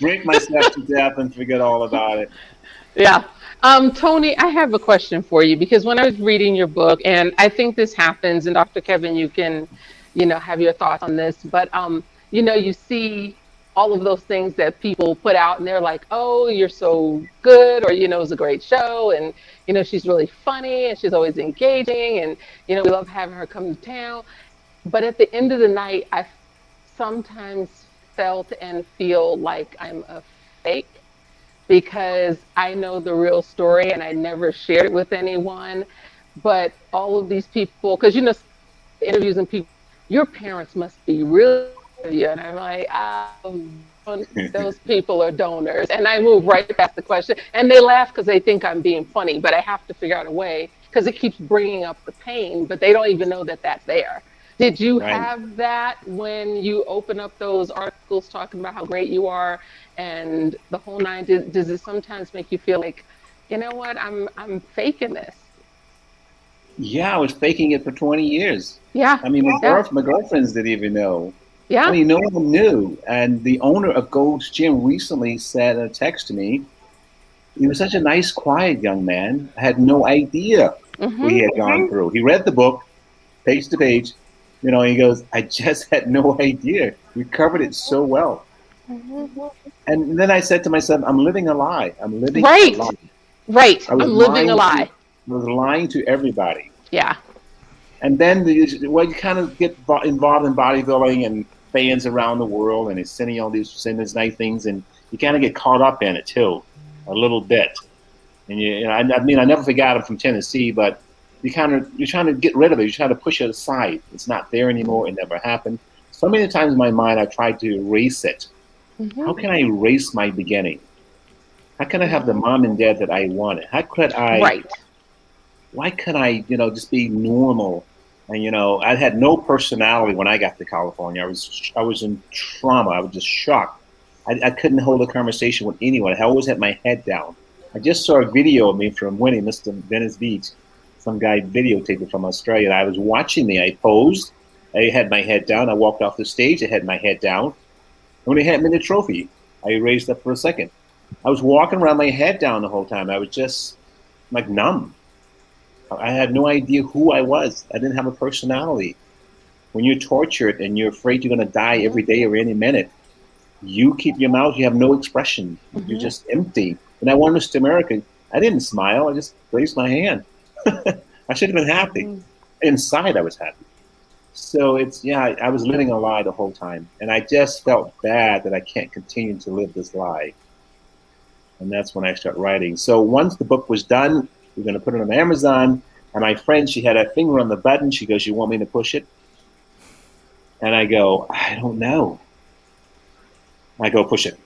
drink myself to death and forget all about it. Yeah. Tony, I have a question for you, because when I was reading your book, and I think this happens, and Dr. Kevin, you can, have your thoughts on this, but, you see all of those things that people put out and they're like, oh, you're so good, or, it was a great show, and, she's really funny and she's always engaging, and, we love having her come to town. But at the end of the night, I sometimes felt and feel like I'm a fake, because I know the real story and I never shared it with anyone. But all of these people, because interviews and people, your parents must be really good, and I'm like, those people are donors, and I move right past the question, and they laugh because they think I'm being funny, but I have to figure out a way, because it keeps bringing up the pain, but they don't even know that that's there. Did you have that when you open up those articles talking about how great you are and the whole nine? Does it sometimes make you feel like, you know what, I'm faking this? Yeah, I was faking it for 20 years. Yeah. I mean, my girlfriends didn't even know. Yeah. I mean, no one knew. And the owner of Gold's Gym recently said in a text to me, he was such a nice, quiet young man. I had no idea what he had gone through. He read the book, page to page. He goes, I just had no idea. You covered it so well. And then I said to myself, I'm living a lie. I'm living a lie. Right. I'm living a lie. I was lying to everybody. Yeah. And then you kind of get involved in bodybuilding and fans around the world, and it's sending all these nice things, and you kind of get caught up in it too, a little bit. And I never forgot him from Tennessee, but you're trying to get rid of it. You're trying to push it aside. It's not there anymore. It never happened. So many times in my mind, I tried to erase it. How can I erase my beginning? How can I have the mom and dad that I wanted? How could I? Right. Why could I, just be normal? And I had no personality when I got to California. I was in trauma. I was just shocked. I couldn't hold a conversation with anyone. I always had my head down. I just saw a video of me from winning Mr. Venice Beach. Some guy videotaped it from Australia. And I was watching me. I posed. I had my head down. I walked off the stage. I had my head down. And when they handed me the trophy, I raised up for a second. I was walking around my head down the whole time. I was just like numb. I had no idea who I was. I didn't have a personality. When you're tortured and you're afraid you're going to die every day or any minute, you keep your mouth. You have no expression. You're just empty. And I won Mr. America. I didn't smile. I just raised my hand. I should have been happy. Inside, I was happy. So I was living a lie the whole time. And I just felt bad that I can't continue to live this lie. And that's when I started writing. So once the book was done, we're going to put it on Amazon. And my friend, she had her finger on the button. She goes, "You want me to push it?" And I go, "I don't know." I go, "Push it."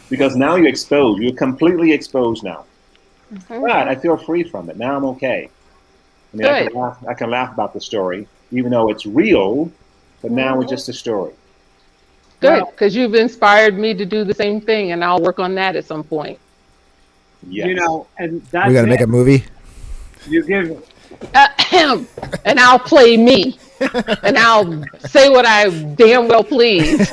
Because now you're exposed. You're completely exposed now. Mhm. But I feel free from it. Now I'm okay. I mean, Good. I can laugh about the story, even though it's real, but now it's just a story. Good, because you've inspired me to do the same thing, and I'll work on that at some point. Yes. You know, and that's We got to make a movie. You give And I'll play me, and I'll say what I damn well please.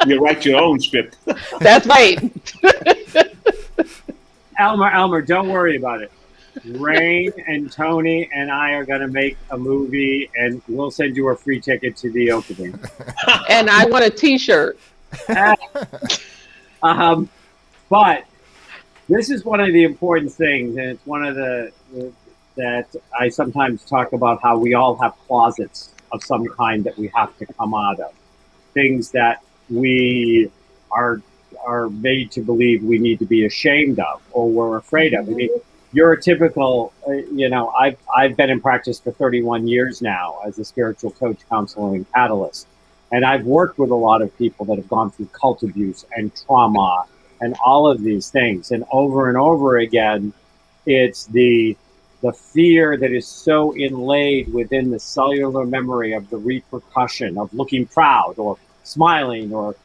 You write your own script. That's right. Elmer, don't worry about it. Rain and Tony and I are going to make a movie, and we'll send you a free ticket to the opening. And I want a T-shirt. But this is one of the important things, and it's one of the that I sometimes talk about, how we all have closets of some kind that we have to come out of. Things that we are made to believe we need to be ashamed of, or we're afraid of. I mean, you're a typical, I've been in practice for 31 years now as a spiritual coach, counselor, and catalyst. And I've worked with a lot of people that have gone through cult abuse and trauma and all of these things. And over again, it's the fear that is so inlaid within the cellular memory of the repercussion of looking proud or smiling, or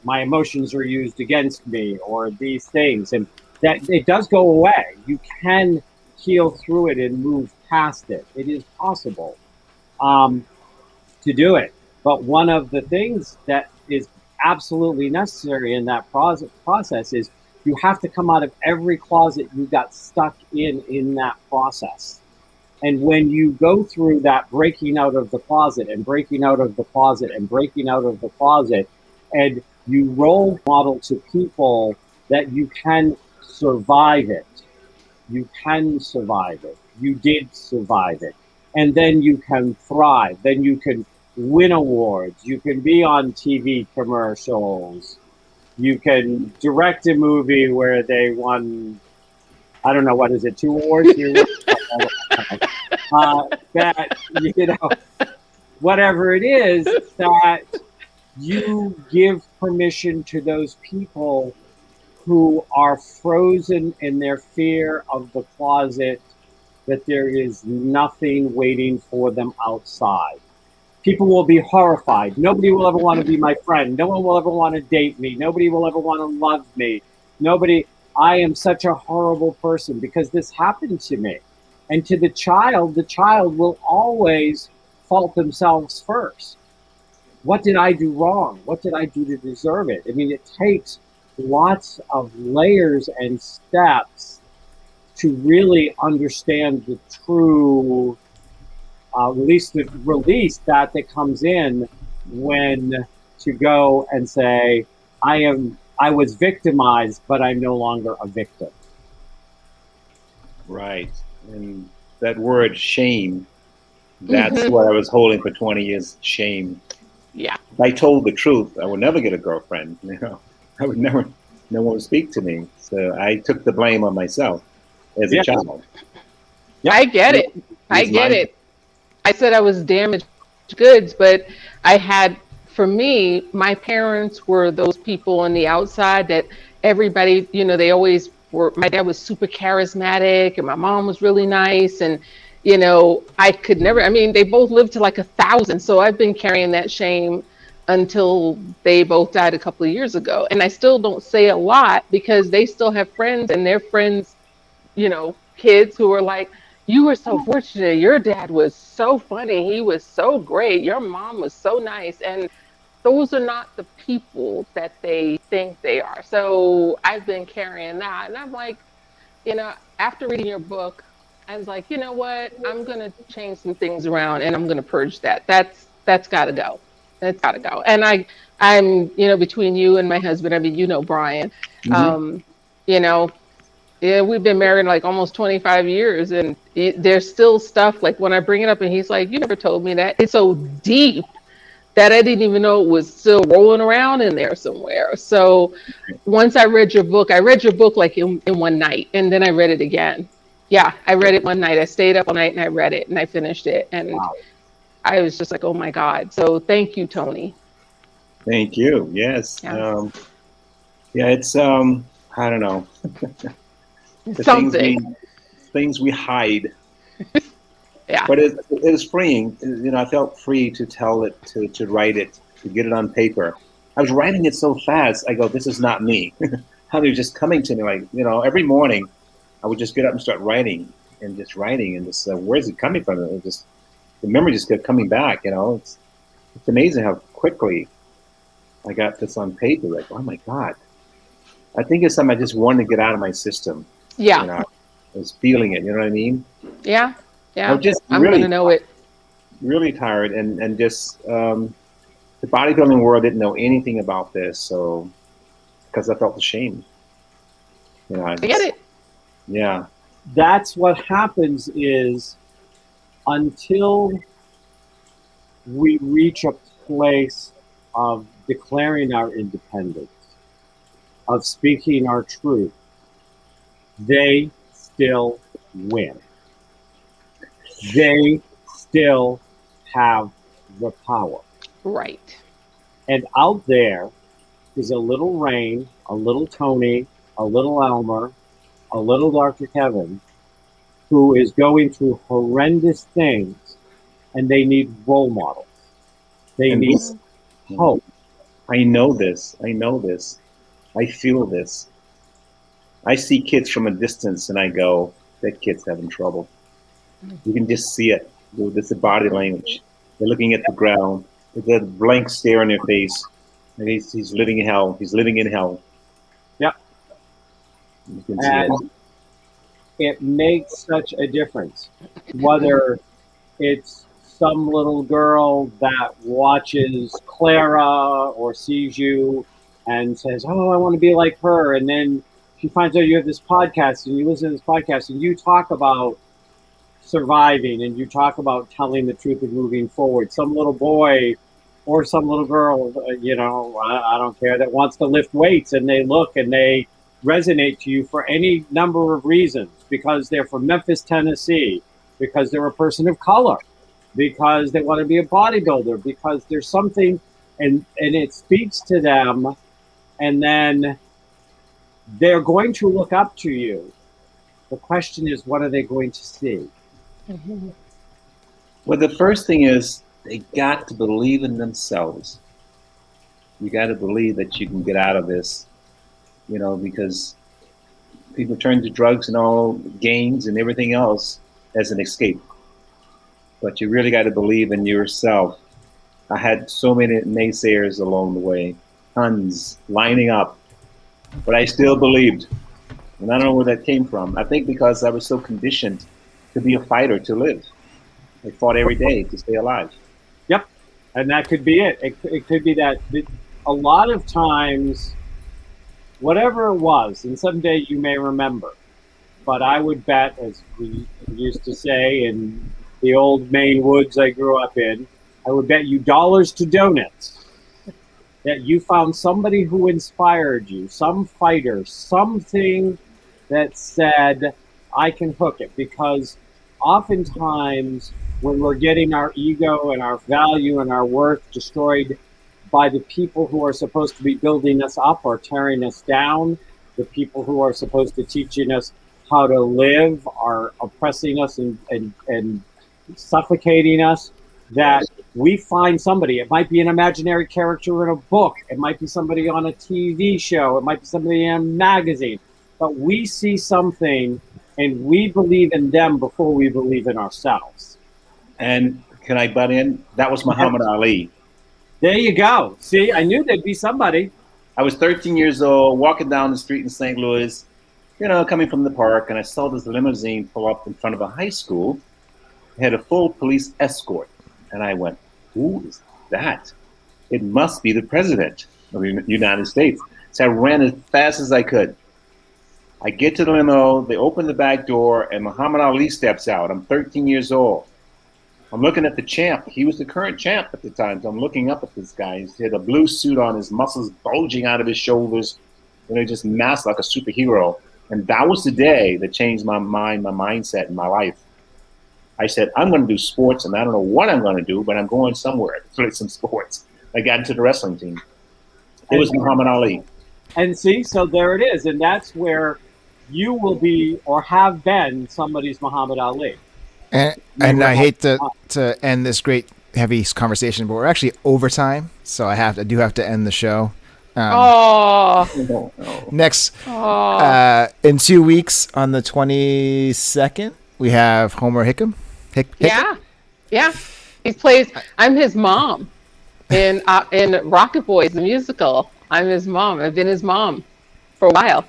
my emotions are used against me, or these things. And that it does go away. You can heal through it and move past it. It is possible to do it. But one of the things that is absolutely necessary in that process is you have to come out of every closet you got stuck in that process. And when you go through that breaking out of the closet and breaking out of the closet and breaking out of the closet, and you role model to people that you can survive it. You can survive it. You did survive it. And then you can thrive. Then you can win awards. You can be on TV commercials. You can direct a movie where they won, I don't know, what is it, 2 awards? Whatever it is, that you give permission to those people who are frozen in their fear of the closet, that there is nothing waiting for them outside. People will be horrified. Nobody will ever want to be my friend. No one will ever want to date me. Nobody will ever want to love me. I am such a horrible person because this happened to me. And to the child will always fault themselves first. What did I do wrong? What did I do to deserve it? I mean, it takes lots of layers and steps to really understand the true release that comes in, when to go and say, I was victimized, but I'm no longer a victim. Right. And that word shame, that's what I was holding for 20 years, shame. Yeah. If I told the truth, I would never get a girlfriend. I would never, no one would speak to me. So I took the blame on myself as a child. Yeah. I get it. I get it. I said I was damaged goods, but for me, my parents were those people on the outside that everybody, they always were. My dad was super charismatic and my mom was really nice. And, I could never, they both lived to like 1,000. So I've been carrying that shame until they both died a couple of years ago. And I still don't say a lot because they still have friends, and their friends, kids who are like, you were so fortunate. Your dad was so funny. He was so great. Your mom was so nice. And those are not the people that they think they are. So I've been carrying that. And I'm like, after reading your book, I was like, you know what? I'm going to change some things around, and I'm going to purge that. That's got to go. That's got to go. And I'm, between you and my husband, Brian, yeah, we've been married like almost 25 years, and there's still stuff like when I bring it up and he's like, you never told me that. It's so deep that I didn't even know it was still rolling around in there somewhere. So once I read your book like in one night, and then I read it again. Yeah, I read it one night. I stayed up all night and I read it and I finished it. And Wow. I was just like, oh my God. So thank you, Tony. Thank you. Yes. Yeah. Yeah, it's I don't know. The Something. things we hide. Yeah. But it was freeing. You know, I felt free to tell it, to write it, to get it on paper. I was writing it so fast. I go, this is not me. How it was just coming to me, like, you know, every morning I would just get up and start writing and just where's it coming from? It just, the memory just kept coming back. You know, it's amazing how quickly I got this on paper. Like, oh my God. I think it's something I just wanted to get out of my system. Yeah. You know, I was feeling it. You know what I mean? Yeah. Yeah. I was just I'm going to know it. really tired, and just the bodybuilding world didn't know anything about this, so because I felt ashamed. You know, I get it. Yeah. That's what happens is until we reach a place of declaring our independence, of speaking our truth, they still win. They still have the power. Right. And out there is a little Rain, a little Tony, a little Elmer, a little Dr. Kevin, who is going through horrendous things, and they need role models. They need hope. I know this. I know this. I feel this. I see kids from a distance, and I go, that kid's having trouble. You can just see it. This is body language. They're looking at the ground. There's a blank stare on their face. And he's living in hell. He's living in hell. Yep. You can see And it makes such a difference. Whether it's some little girl that watches Clara or sees you and says, oh, I want to be like her. And then she finds out you have this podcast and you listen to this podcast and you talk about surviving and you talk about telling the truth and moving forward. Some little boy or some little girl, you know, I don't care, that wants to lift weights, and they look and they resonate to you for any number of reasons, because they're from Memphis, Tennessee, because they're a person of color, because they want to be a bodybuilder, because there's something, and it speaks to them, and then they're going to look up to you. The question is, what are they going to see? Mm-hmm. Well, the first thing is they got to believe in themselves. You got to believe that you can get out of this, you know, because people turn to drugs and all gains and everything else as an escape. But you really got to believe in yourself. I had so many naysayers along the way, tons lining up, but I still believed. And I don't know where that came from. I think because I was so conditioned to be a fighter, to live. I fought every day to stay alive. Yep. And that could be it. It could be that a lot of times, whatever it was, and someday you may remember, but I would bet, as we used to say in the old Maine woods I grew up in, I would bet you dollars to donuts that you found somebody who inspired you, some fighter, something that said, I can hook it. Because oftentimes when we're getting our ego and our value and our worth destroyed by the people who are supposed to be building us up or tearing us down, the people who are supposed to teaching us how to live are oppressing us and suffocating us, that we find somebody. It might be an imaginary character in a book. It might be somebody on a TV show. It might be somebody in a magazine. But we see something and we believe in them before we believe in ourselves. And can I butt in? That was Muhammad Ali. There you go. See, I knew there'd be somebody. I was 13 years old, walking down the street in St. Louis, you know, coming from the park, and I saw this limousine pull up in front of a high school. It had a full police escort. And I went, who is that? It must be the president of the United States. So I ran as fast as I could. I get to the limo, they open the back door, and Muhammad Ali steps out. I'm 13 years old. I'm looking at the champ. He was the current champ at the time. So I'm looking up at this guy. He had a blue suit on, his muscles bulging out of his shoulders, just masked like a superhero. And that was the day that changed my mind, my mindset, and my life. I said, I'm going to do sports, and I don't know what I'm going to do, but I'm going somewhere to play some sports. I got into the wrestling team. It was Muhammad Ali. And see, so there it is. And that's where you will be or have been somebody's Muhammad Ali. And I hate to end this great heavy conversation, but we're actually overtime, so I do have to end the show. Next, in 2 weeks on the 22nd, we have Homer Hickam. Yeah. He plays. I'm his mom in Rocket Boys, the musical. I'm his mom. I've been his mom for a while.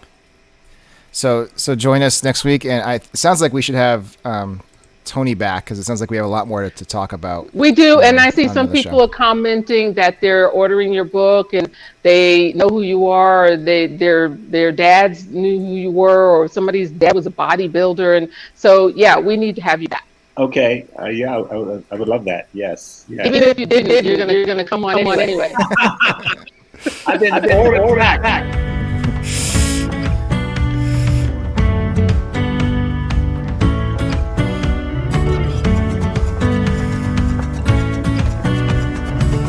So join us next week, and it sounds like we should have Tony back, because it sounds like we have a lot more to talk about. We do, and I see some people are commenting that they're ordering your book and they know who you are, or their dads knew who you were, or somebody's dad was a bodybuilder, and so yeah, we need to have you back. Okay, yeah, I would love that. Yes. Even if you didn't, you're gonna come on anyway. I've been back.